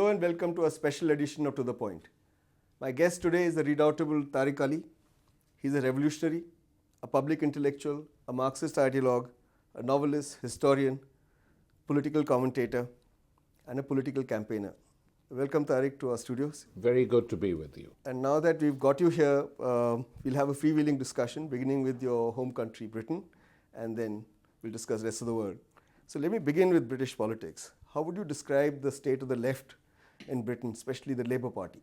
Hello and welcome to a special edition of To The Point. My guest today is the redoubtable Tariq Ali. He's a revolutionary, a public intellectual, a Marxist ideologue, a novelist, historian, political commentator, and a political campaigner. Welcome, Tariq, to our studios. Very good to be with you. And now that we've got you here, we'll have a freewheeling discussion, beginning with your home country, Britain, and then we'll discuss the rest of the world. So let me begin with British politics. How would you describe the state of the left in Britain, especially the Labour Party?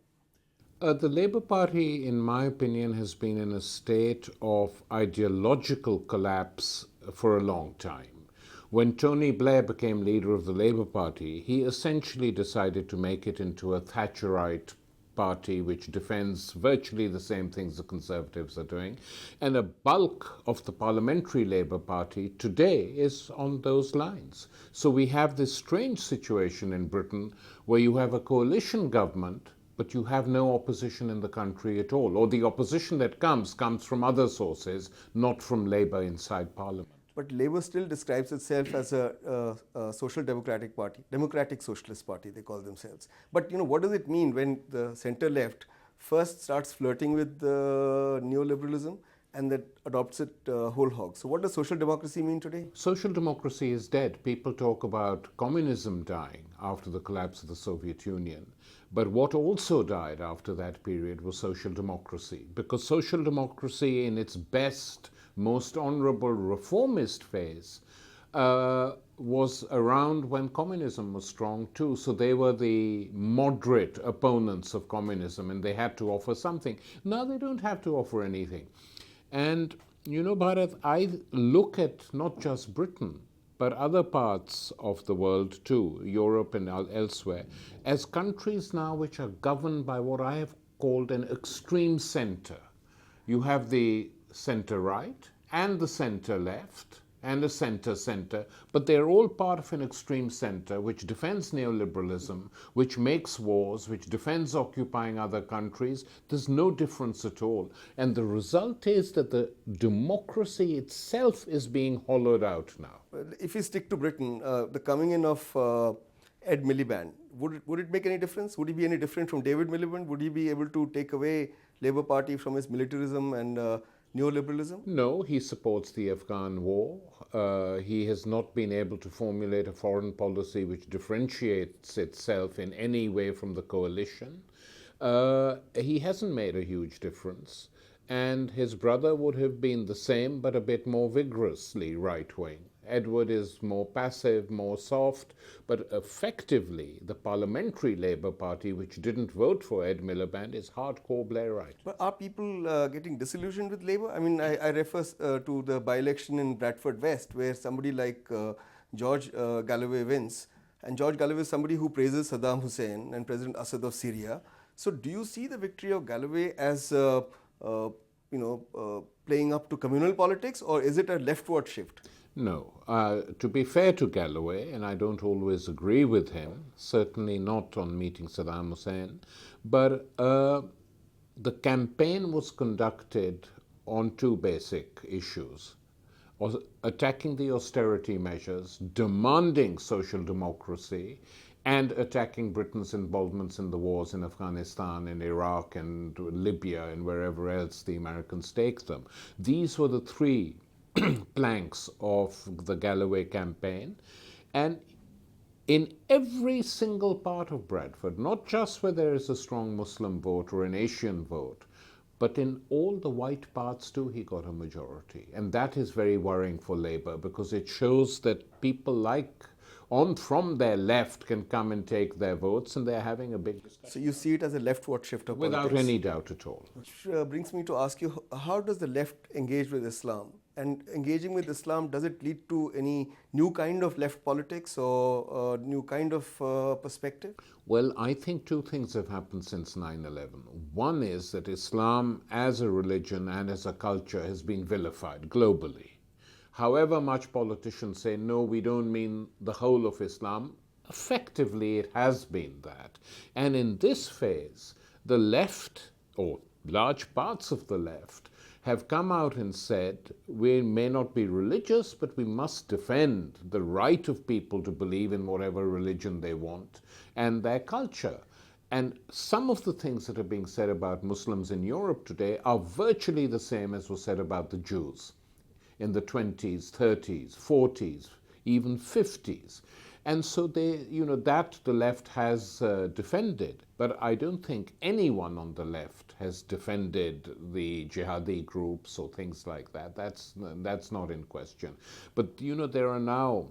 The Labour Party, in my opinion, has been in a state of ideological collapse for a long time. When Tony Blair became leader of the Labour Party, he essentially decided to make it into a Thatcherite party which defends virtually the same things the Conservatives are doing. And a bulk of the parliamentary Labour Party today is on those lines. So we have this strange situation in Britain where you have a coalition government, but you have no opposition in the country at all. Or the opposition that comes from other sources, not from Labour inside Parliament. But Labour still describes itself as a social democratic party, democratic socialist party, they call themselves. But what does it mean when the centre left first starts flirting with neoliberalism and that adopts it whole hog? So what does social democracy mean today? Social democracy is dead. People talk about communism dying after the collapse of the Soviet Union. But what also died after that period was social democracy, because social democracy in its best, most honorable reformist phase was around when communism was strong too. So they were the moderate opponents of communism and they had to offer something. Now they don't have to offer anything. And Bharat, I look at not just Britain, but other parts of the world too, Europe and elsewhere, as countries now which are governed by what I have called an extreme center. You have the center right and the center left and a center, but they're all part of an extreme center which defends neoliberalism, which makes wars, which defends occupying other countries. There's no difference at all. And the result is that the democracy itself is being hollowed out now. If we stick to Britain, the coming in of Ed Miliband, would it make any difference? Would he be any different from David Miliband? Would he be able to take away Labour Party from its militarism and neoliberalism? No, he supports the Afghan war. He has not been able to formulate a foreign policy which differentiates itself in any way from the coalition. He hasn't made a huge difference. And his brother would have been the same, but a bit more vigorously right-wing. Edward is more passive, more soft, but effectively the parliamentary Labour Party, which didn't vote for Ed Miliband, is hardcore Blairite. But are people getting disillusioned with Labour? I mean, I refer to the by-election in Bradford West, where somebody like George Galloway wins. And George Galloway is somebody who praises Saddam Hussein and President Assad of Syria. So do you see the victory of Galloway as playing up to communal politics, or is it a leftward shift? No. To be fair to Galloway, and I don't always agree with him, certainly not on meeting Saddam Hussein, but the campaign was conducted on two basic issues: attacking the austerity measures, demanding social democracy, and attacking Britain's involvements in the wars in Afghanistan and Iraq and Libya and wherever else the Americans take them. These were the three planks of the Galloway campaign. And in every single part of Bradford, not just where there is a strong Muslim vote or an Asian vote, but in all the white parts too, he got a majority. And that is very worrying for Labour, because it shows that people from their left can come and take their votes, and they're having a big discussion. So you see it as a leftward shift of Without politics? any doubt at all. Which brings me to ask you, how does the left engage with Islam? And engaging with Islam, does it lead to any new kind of left politics or new kind of perspective? Well, I think two things have happened since 9/11. One is that Islam as a religion and as a culture has been vilified globally. However much politicians say, no, we don't mean the whole of Islam, effectively it has been that. And in this phase, the left, or large parts of the left, have come out and said, we may not be religious, but we must defend the right of people to believe in whatever religion they want and their culture. And some of the things that are being said about Muslims in Europe today are virtually the same as was said about the Jews in the 20s, 30s, 40s, even 50s. And so that the left has defended. But I don't think anyone on the left has defended the jihadi groups or things like that. That's not in question. But there are now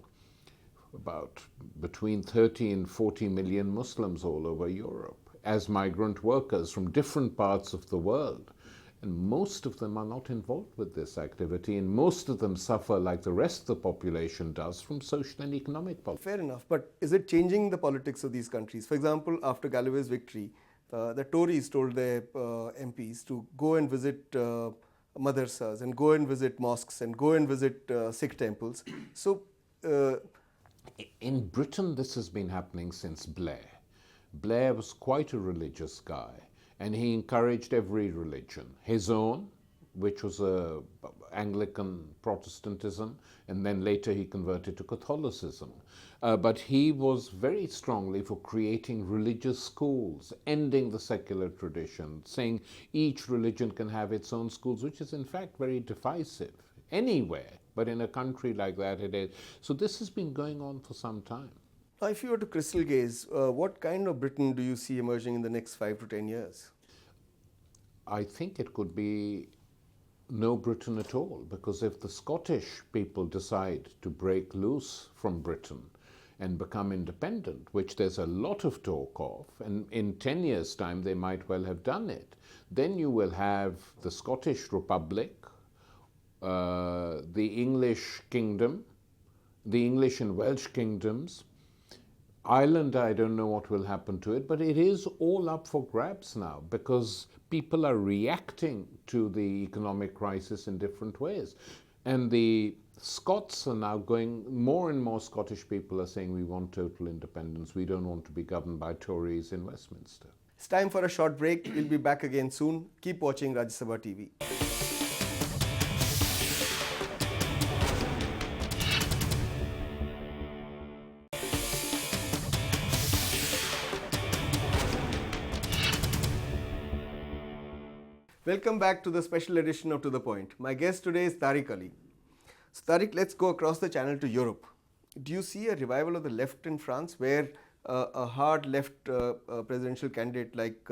about between 30 and 40 million Muslims all over Europe as migrant workers from different parts of the world. And most of them are not involved with this activity, and most of them suffer, like the rest of the population does, from social and economic politics. Fair enough, but is it changing the politics of these countries? For example, after Galloway's victory, the Tories told their MPs to go and visit madrasas and go and visit mosques and go and visit Sikh temples. So, in Britain, this has been happening since Blair. Blair was quite a religious guy, and he encouraged every religion. His own, which was Anglican Protestantism, and then later he converted to Catholicism. But he was very strongly for creating religious schools, ending the secular tradition, saying each religion can have its own schools, which is in fact very divisive anywhere, but in a country like that it is. So this has been going on for some time. now if you were to crystal gaze, what kind of Britain do you see emerging in the next 5 to 10 years? I think it could be no Britain at all, because if the Scottish people decide to break loose from Britain and become independent, which there's a lot of talk of, and in 10 years' time they might well have done it, then you will have the Scottish Republic, the English kingdom, the English and Welsh kingdoms. Ireland, I don't know what will happen to it, but it is all up for grabs now because people are reacting to the economic crisis in different ways. And the Scots are now going, more and more Scottish people are saying we want total independence. We don't want to be governed by Tories in Westminster. It's time for a short break. We'll be back again soon. Keep watching Rajya Sabha TV. Welcome back to the special edition of To The Point. My guest today is Tariq Ali. So Tariq, let's go across the channel to Europe. Do you see a revival of the left in France where a hard left presidential candidate like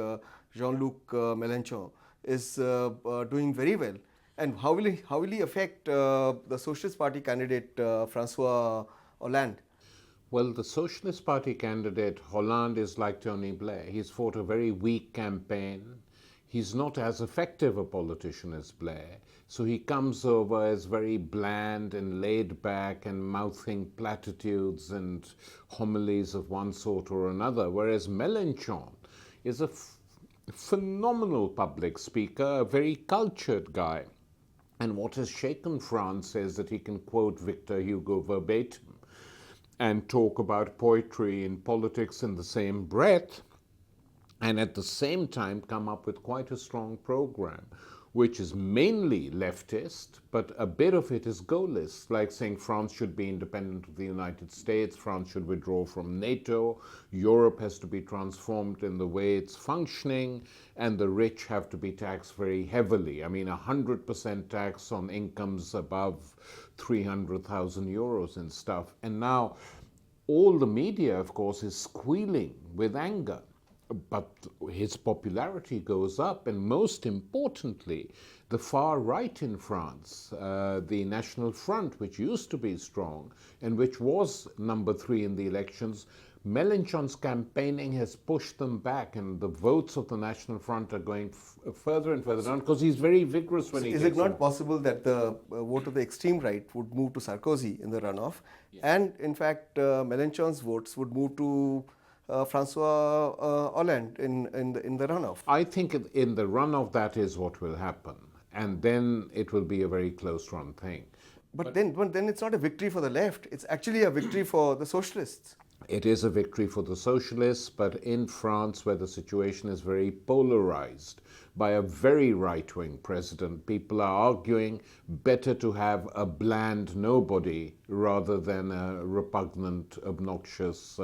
Jean-Luc Mélenchon is doing very well? And how will he affect the Socialist Party candidate François Hollande? Well, the Socialist Party candidate Hollande is like Tony Blair. He's fought a very weak campaign. He's not as effective a politician as Blair, so he comes over as very bland and laid back and mouthing platitudes and homilies of one sort or another, whereas Mélenchon is a phenomenal public speaker, a very cultured guy. And what has shaken France is that he can quote Victor Hugo verbatim and talk about poetry and politics in the same breath, and at the same time come up with quite a strong program, which is mainly leftist, but a bit of it is goalist, like saying France should be independent of the United States, France should withdraw from NATO, Europe has to be transformed in the way it's functioning, and the rich have to be taxed very heavily. I mean, 100% tax on incomes above 300,000 euros and stuff. And now all the media, of course, is squealing with anger. But his popularity goes up, and most importantly, the far right in France, the National Front, which used to be strong and which was number 3 in the elections, Mélenchon's campaigning has pushed them back, and the votes of the National Front are going further and further down because he's very vigorous when he gets. Is it not possible that the vote of the extreme right would move to Sarkozy in the runoff, and in fact Mélenchon's votes would move to François Hollande in the runoff? I think in the runoff that is what will happen, and then it will be a very close run thing. But then it's not a victory for the left, it's actually a victory for the socialists. It is a victory for the socialists, but in France, where the situation is very polarized by a very right-wing president, people are arguing better to have a bland nobody rather than a repugnant, obnoxious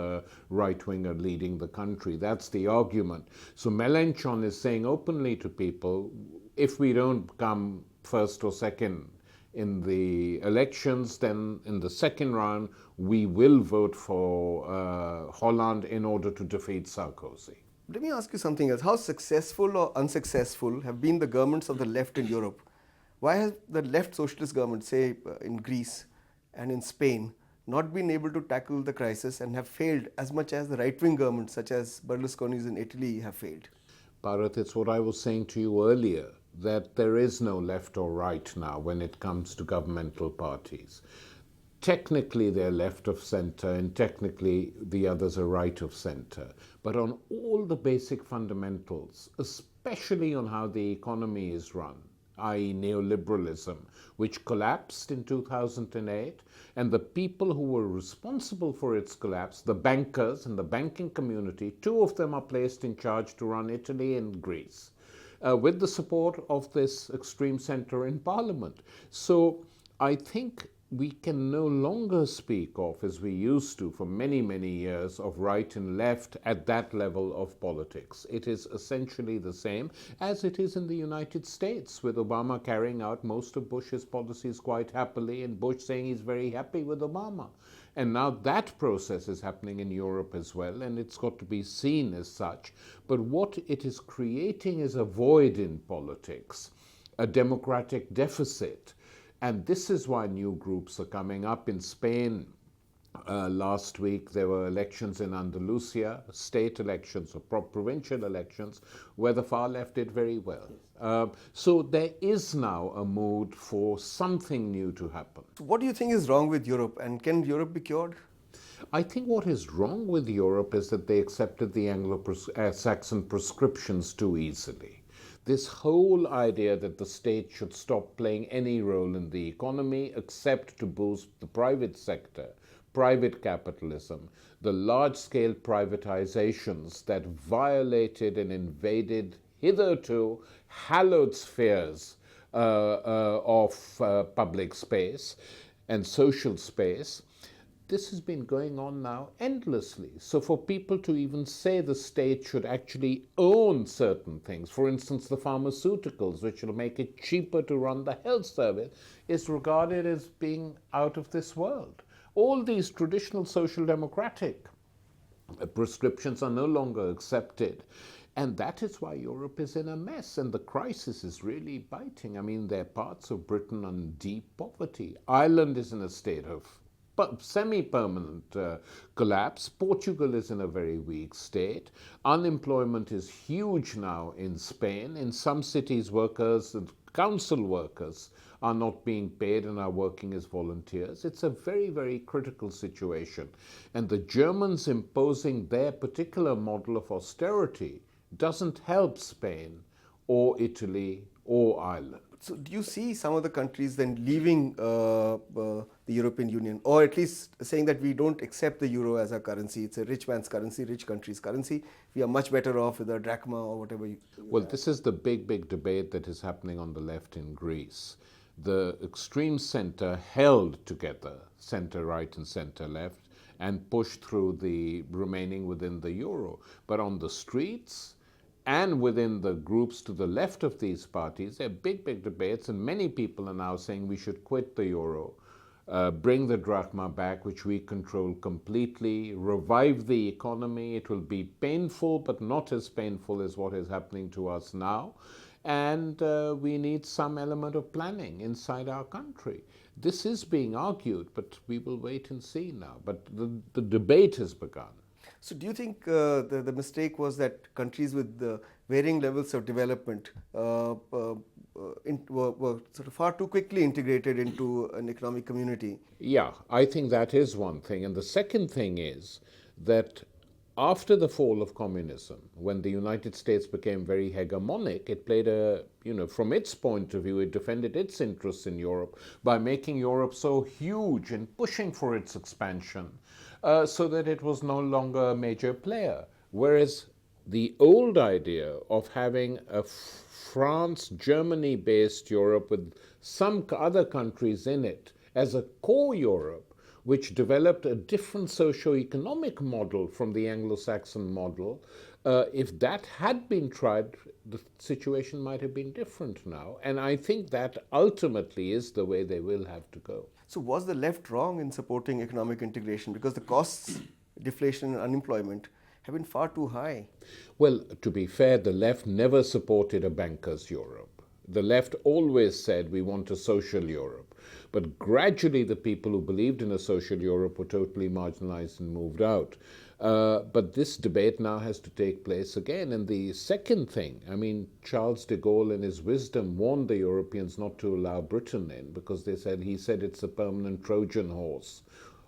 right-winger leading the country. That's the argument. So Mélenchon is saying openly to people, if we don't come first or second in the elections, then in the second round, we will vote for Hollande in order to defeat Sarkozy. Let me ask you something else. How successful or unsuccessful have been the governments of the left in Europe? Why has the left socialist government, say in Greece and in Spain, not been able to tackle the crisis and have failed as much as the right-wing governments, such as Berlusconi's in Italy, have failed? Bharat, it's what I was saying to you earlier, that there is no left or right now when it comes to governmental parties. Technically, they're left of center, and technically, the others are right of center. But on all the basic fundamentals, especially on how the economy is run, i.e. neoliberalism, which collapsed in 2008, and the people who were responsible for its collapse, the bankers and the banking community, two of them are placed in charge to run Italy and Greece, with the support of this extreme center in parliament. So I think we can no longer speak of, as we used to for many, many years, of right and left at that level of politics. It is essentially the same as it is in the United States, with Obama carrying out most of Bush's policies quite happily, and Bush saying he's very happy with Obama. And now that process is happening in Europe as well, and it's got to be seen as such. But what it is creating is a void in politics, a democratic deficit. And this is why new groups are coming up. In Spain, last week there were elections in Andalusia, state elections or provincial elections, where the far left did very well. So there is now a mood for something new to happen. So what do you think is wrong with Europe, and can Europe be cured? I think what is wrong with Europe is that they accepted the Anglo-Saxon prescriptions too easily. This whole idea that the state should stop playing any role in the economy except to boost the private sector, private capitalism, the large-scale privatizations that violated and invaded hitherto hallowed spheres of public space and social space. This has been going on now endlessly. So for people to even say the state should actually own certain things, for instance, the pharmaceuticals, which will make it cheaper to run the health service, is regarded as being out of this world. All these traditional social democratic prescriptions are no longer accepted. And that is why Europe is in a mess, and the crisis is really biting. I mean, there are parts of Britain in deep poverty. Ireland is in a state of semi-permanent collapse. Portugal is in a very weak state. Unemployment is huge now in Spain. In some cities, workers and council workers are not being paid and are working as volunteers. It's a very, very critical situation. And the Germans imposing their particular model of austerity doesn't help Spain or Italy or Ireland. So do you see some of the countries then leaving the European Union, or at least saying that we don't accept the euro as a currency? It's a rich man's currency, rich country's currency. We are much better off with a drachma or whatever. Well, this is the big, big debate that is happening on the left in Greece. The extreme center held together center right and center left and pushed through the remaining within the euro. But on the streets and within the groups to the left of these parties, there are big, big debates, and many people are now saying we should quit the euro, bring the drachma back, which we control completely, revive the economy. It will be painful, but not as painful as what is happening to us now. And we need some element of planning inside our country. This is being argued, but we will wait and see now. But the debate has begun. So do you think the mistake was that countries with varying levels of development were sort of far too quickly integrated into an economic community? Yeah, I think that is one thing. And the second thing is that after the fall of communism, when the United States became very hegemonic, it played from its point of view, it defended its interests in Europe by making Europe so huge and pushing for its expansion so that it was no longer a major player. Whereas the old idea of having a France, Germany based Europe with some other countries in it as a core Europe, which developed a different socio-economic model from the Anglo-Saxon model. If that had been tried, the situation might have been different now. And I think that ultimately is the way they will have to go. So was the left wrong in supporting economic integration? Because the costs, deflation and unemployment have been far too high. Well, to be fair, the left never supported a banker's Europe. The left always said we want a social Europe. But gradually the people who believed in a social Europe were totally marginalized and moved out. But this debate now has to take place again. And the second thing, Charles de Gaulle in his wisdom warned the Europeans not to allow Britain in because he said it's a permanent Trojan horse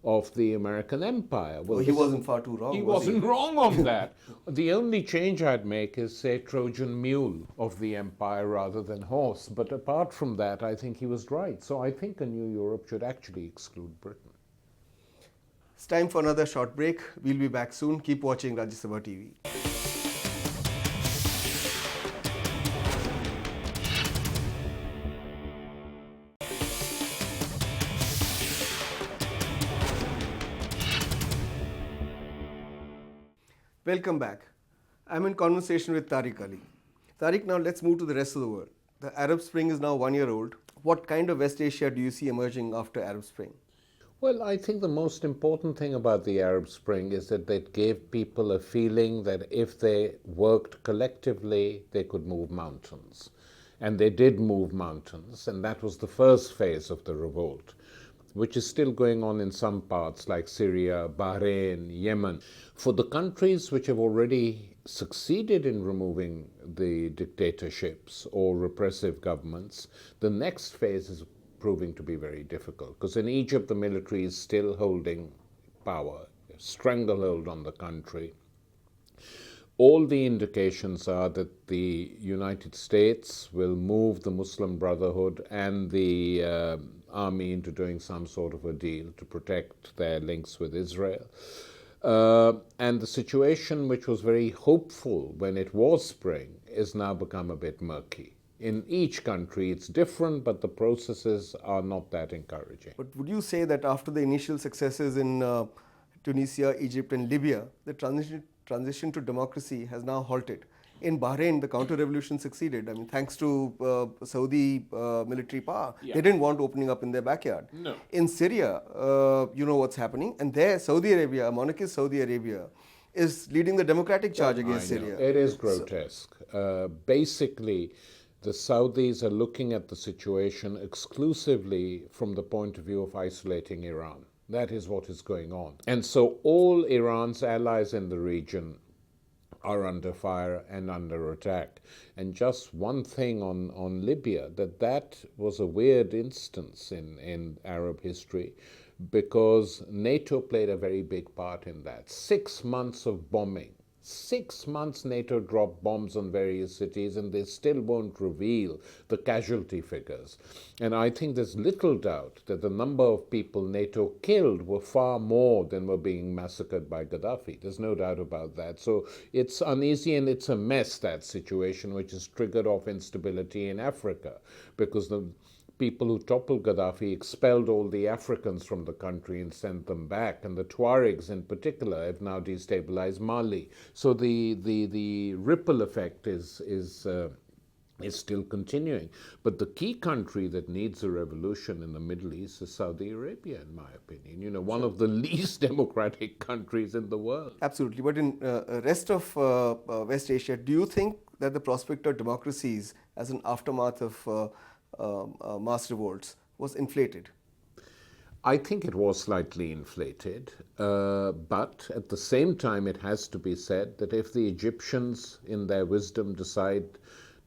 of the American empire. Well, he wasn't far too wrong. He wasn't wrong on that. The only change I'd make is say Trojan mule of the empire rather than horse. But apart from that, I think he was right. So I think a new Europe should actually exclude Britain. It's time for another short break. We'll be back soon. Keep watching Rajya Sabha TV. Welcome back. I'm in conversation with Tariq Ali. Tariq, now let's move to the rest of the world. The Arab Spring is now 1 year old. What kind of West Asia do you see emerging after Arab Spring? Well, I think the most important thing about the Arab Spring is that it gave people a feeling that if they worked collectively, they could move mountains. And they did move mountains, and that was the first phase of the revolt, which is still going on in some parts like Syria, Bahrain, Yemen. For the countries which have already succeeded in removing the dictatorships or repressive governments, the next phase is proving to be very difficult. Because in Egypt, the military is still holding power, stranglehold on the country. All the indications are that the United States will move the Muslim Brotherhood and the army into doing some sort of a deal to protect their links with Israel. And the situation, which was very hopeful when it was spring, is now become a bit murky. In each country it's different, but the processes are not that encouraging. But would you say that after the initial successes in Tunisia, Egypt and Libya, the transition to democracy has now halted? In Bahrain, the counter-revolution succeeded. Thanks to Saudi military power. Yeah. They didn't want opening up in their backyard. No. In Syria, you know what's happening. And there, Saudi Arabia, monarchist Saudi Arabia, is leading the democratic charge against Syria. It is grotesque. Basically, the Saudis are looking at the situation exclusively from the point of view of isolating Iran. That is what is going on. And so all Iran's allies in the region are under fire and under attack. And just one thing on Libya, that was a weird instance in Arab history because NATO played a very big part in that. 6 months of bombing. 6 months NATO dropped bombs on various cities and they still won't reveal the casualty figures. And I think there's little doubt that the number of people NATO killed were far more than were being massacred by Gaddafi. There's no doubt about that. So it's uneasy and it's a mess, that situation, which has triggered off instability in Africa because the people who toppled Gaddafi expelled all the Africans from the country and sent them back, and the Tuaregs in particular have now destabilized Mali. So the ripple effect is still continuing. But the key country that needs a revolution in the Middle East is Saudi Arabia, in my opinion. One of the least democratic countries in the world. Absolutely. But in rest of West Asia, do you think that the prospect of democracies as an aftermath of mass revolts was inflated? I think it was slightly inflated, but at the same time it has to be said that if the Egyptians in their wisdom decide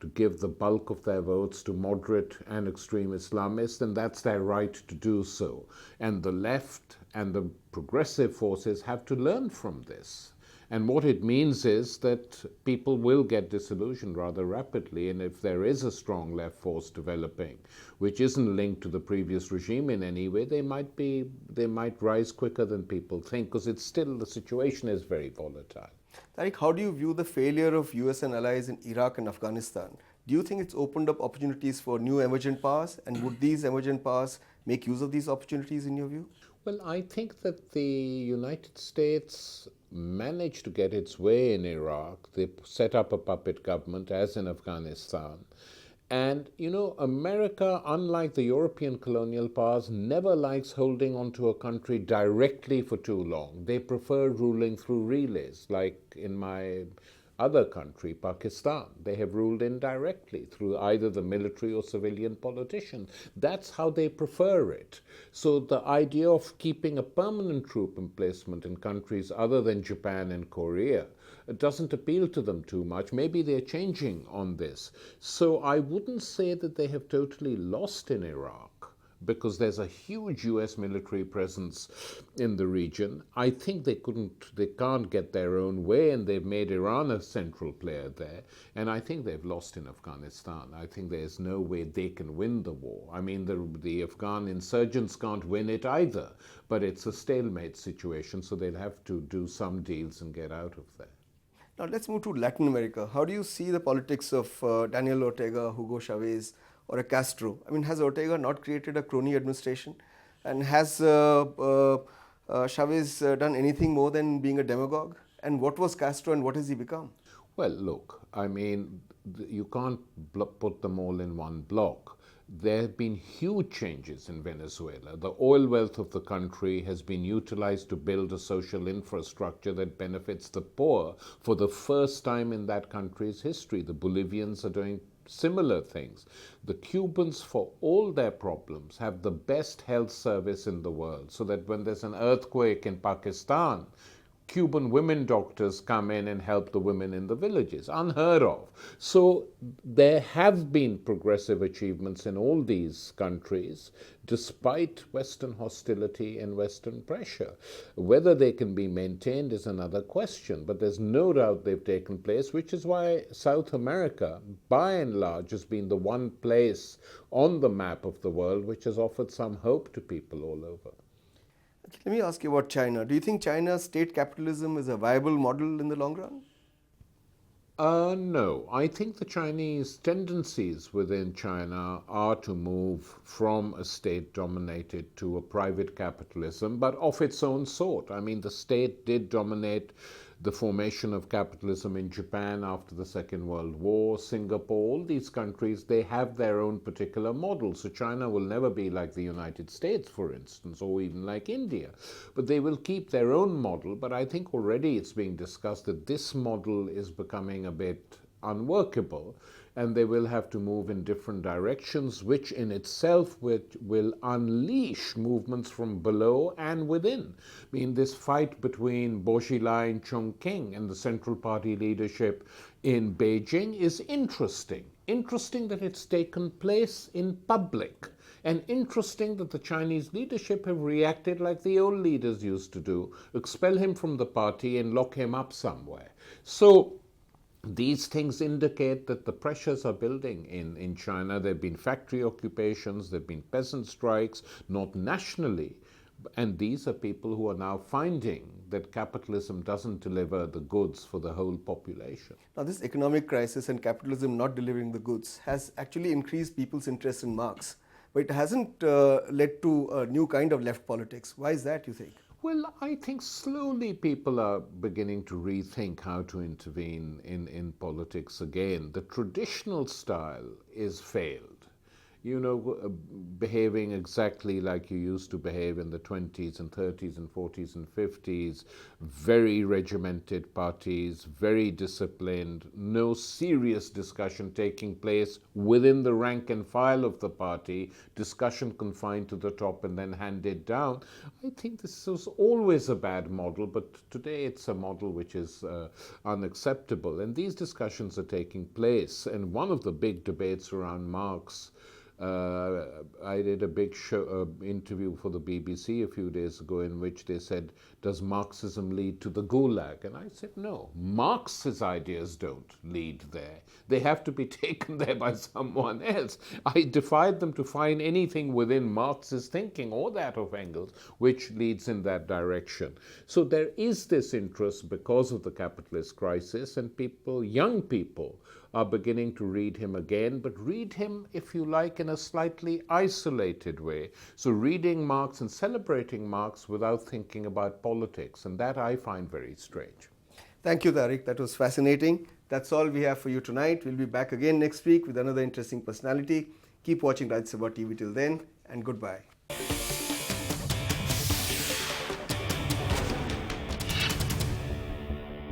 to give the bulk of their votes to moderate and extreme Islamists, then that's their right to do so. And the left and the progressive forces have to learn from this. And what it means is that people will get disillusioned rather rapidly, and if there is a strong left force developing, which isn't linked to the previous regime in any way, they might rise quicker than people think, because the situation is very volatile. Tariq, how do you view the failure of US and allies in Iraq and Afghanistan? Do you think it's opened up opportunities for new emergent powers, and would these emergent powers make use of these opportunities in your view? Well, I think that the United States managed to get its way in Iraq. They set up a puppet government, as in Afghanistan. And, America, unlike the European colonial powers, never likes holding onto a country directly for too long. They prefer ruling through relays, like in my other country, Pakistan. They have ruled indirectly through either the military or civilian politicians. That's how they prefer it. So the idea of keeping a permanent troop emplacement in countries other than Japan and Korea doesn't appeal to them too much. Maybe they're changing on this. So I wouldn't say that they have totally lost in Iraq, because there's a huge US military presence in the region. I think they can't get their own way, and they've made Iran a central player there. And I think they've lost in Afghanistan. I think there's no way they can win the war. I mean, the Afghan insurgents can't win it either, but it's a stalemate situation, so they'll have to do some deals and get out of there. Now let's move to Latin America. How do you see the politics of Daniel Ortega, Hugo Chavez, or a Castro? I mean, has Ortega not created a crony administration? And has Chavez done anything more than being a demagogue? And what was Castro and what has he become? Well, look, I mean, you can't put them all in one block. There have been huge changes in Venezuela. The oil wealth of the country has been utilized to build a social infrastructure that benefits the poor for the first time in that country's history. The Bolivians are doing similar things. The Cubans, for all their problems, have the best health service in the world, so that when there's an earthquake in Pakistan, Cuban women doctors come in and help the women in the villages. Unheard of. So there have been progressive achievements in all these countries, despite Western hostility and Western pressure. Whether they can be maintained is another question, but there's no doubt they've taken place, which is why South America, by and large, has been the one place on the map of the world which has offered some hope to people all over. Let me ask you about China. Do you think China's state capitalism is a viable model in the long run? No. I think the Chinese tendencies within China are to move from a state dominated to a private capitalism, but of its own sort. I mean, the state did dominate the formation of capitalism in Japan after the Second World War, Singapore, all these countries, they have their own particular model. So China will never be like the United States, for instance, or even like India. But they will keep their own model. But I think already it's being discussed that this model is becoming a bit unworkable, and they will have to move in different directions, which in itself will unleash movements from below and within. I mean, this fight between Bo Xilai and Chongqing and the Central Party leadership in Beijing is interesting. Interesting that it's taken place in public, and interesting that the Chinese leadership have reacted like the old leaders used to do, expel him from the party and lock him up somewhere. So these things indicate that the pressures are building in China. There have been factory occupations, there have been peasant strikes, not nationally. And these are people who are now finding that capitalism doesn't deliver the goods for the whole population. Now, this economic crisis and capitalism not delivering the goods has actually increased people's interest in Marx, but it hasn't led to a new kind of left politics. Why is that, you think? Well, I think slowly people are beginning to rethink how to intervene in politics again. The traditional style is failed. Behaving exactly like you used to behave in the 20s and 30s and 40s and 50s, very regimented parties, very disciplined, no serious discussion taking place within the rank and file of the party, discussion confined to the top and then handed down. I think this was always a bad model, but today it's a model which is unacceptable. And these discussions are taking place. And one of the big debates around Marx I did a big interview for the BBC a few days ago in which they said, does Marxism lead to the Gulag? And I said, no, Marx's ideas don't lead there. They have to be taken there by someone else. I defied them to find anything within Marx's thinking or that of Engels which leads in that direction. So there is this interest because of the capitalist crisis, and people, young people, are beginning to read him again, but read him, if you like, in a slightly isolated way. So reading Marx and celebrating Marx without thinking about politics, and that I find very strange. Thank you, Tariq. That was fascinating. That's all we have for you tonight. We'll be back again next week with another interesting personality. Keep watching Rajya Sabha TV till then, and goodbye.